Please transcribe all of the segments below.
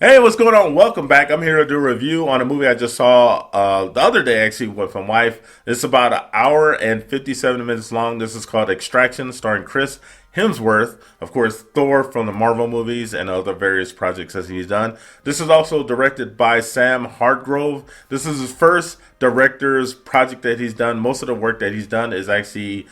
Hey, what's going on? Welcome back. I'm here to do a review on a movie I just saw the other day, actually, with my wife. It's about an hour and 57 minutes long. This is called Extraction, starring Chris Hemsworth. Of course, Thor from the Marvel movies and other various projects that he's done. This is also directed by Sam Hargrove. This is his first director's project that he's done. Most of the work that he's done is actually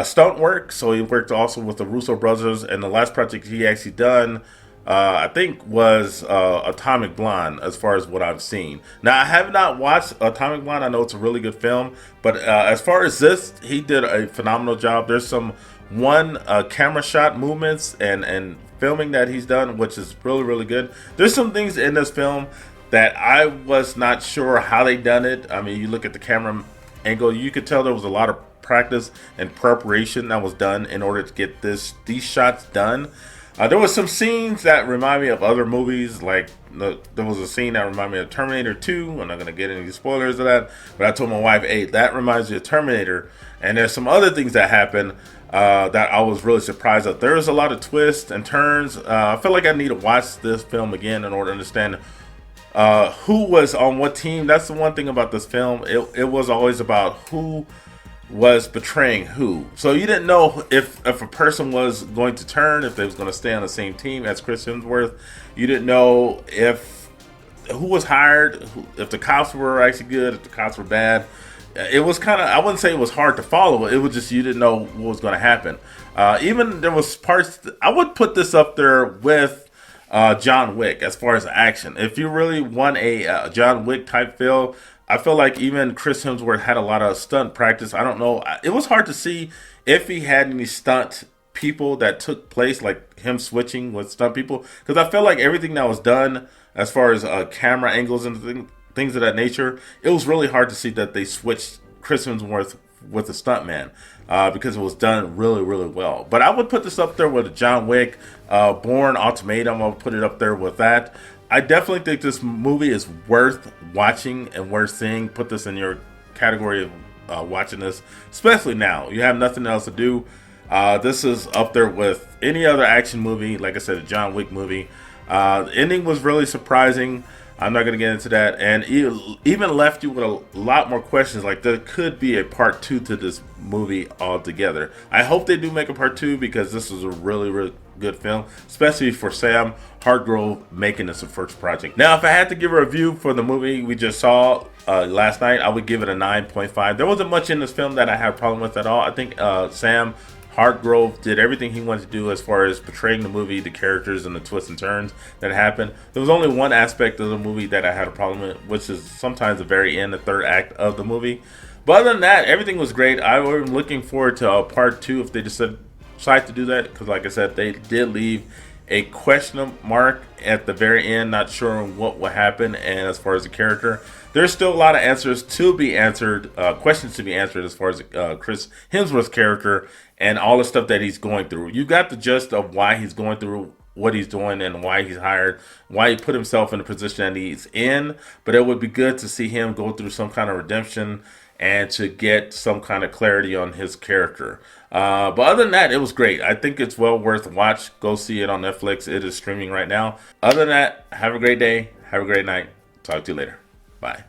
stunt work. So he worked also with the Russo brothers, and the last project he actually done I think was Atomic Blonde, as far as what I've seen. Now, I have not watched Atomic Blonde. I know it's a really good film, but as far as this, he did a phenomenal job. There's some one camera shot movements and filming that he's done, which is really, really good. There's some things in this film that I was not sure how they done it. I mean, you look at the camera angle, you could tell there was a lot of practice and preparation that was done in order to get these shots done. There was some scenes that remind me of other movies, like there was a scene that reminded me of Terminator 2. I'm not going to get any spoilers of that, but I told my wife, hey, that reminds me of Terminator. And there's some other things that happen that I was really surprised at. There's a lot of twists and turns. I feel like I need to watch this film again in order to understand who was on what team. That's the one thing about this film. It was always about who was betraying who. So you didn't know if a person was going to turn, if they was going to stay on the same team as Chris Hemsworth. You didn't know if who was hired, if the cops were actually good, if the cops were bad. It was kind of, I wouldn't say it was hard to follow. It was just you didn't know what was going to happen. Even there was parts, I would put this up there with John Wick as far as action. If you really want a John Wick type feel, I feel like even Chris Hemsworth had a lot of stunt practice. I don't know. It was hard to see if he had any stunt people that took place, like him switching with stunt people. Because I feel like everything that was done as far as camera angles and things of that nature, it was really hard to see that they switched Chris Hemsworth with a stuntman because it was done really, really well. But I would put this up there with John Wick, Bourne Ultimatum. I would put it up there with that. I definitely think this movie is worth watching and worth seeing. Put this in your category of watching this, especially now. You have nothing else to do. This is up there with any other action movie. Like I said, a John Wick movie. The ending was really surprising. I'm not going to get into that. And even left you with a lot more questions. Like there could be a part 2 to this movie altogether. I hope they do make a part 2 because this is a really, really good film, especially for Sam Hargrove making this a first project. Now, if I had to give a review for the movie we just saw last night, I would give it a 9.5. There wasn't much in this film that I had a problem with at all. I think Sam Hargrove did everything he wanted to do as far as portraying the movie, the characters, and the twists and turns that happened. There was only one aspect of the movie that I had a problem with, which is sometimes the very end, the third act of the movie. But other than that, everything was great. I was looking forward to part 2 if they decide to do that, because like I said, they did leave a question mark at the very end, not sure what will happen. And as far as the character, there's still a lot of answers to be answered, questions to be answered as far as Chris Hemsworth's character and all the stuff that he's going through. You got the gist of why he's going through what he's doing and why he's hired, why he put himself in the position that he's in. But it would be good to see him go through some kind of redemption and to get some kind of clarity on his character. But other than that, it was great. I think it's well worth watch. Go see it on Netflix. It is streaming right now. Other than that, have a great day. Have a great night. Talk to you later. Bye.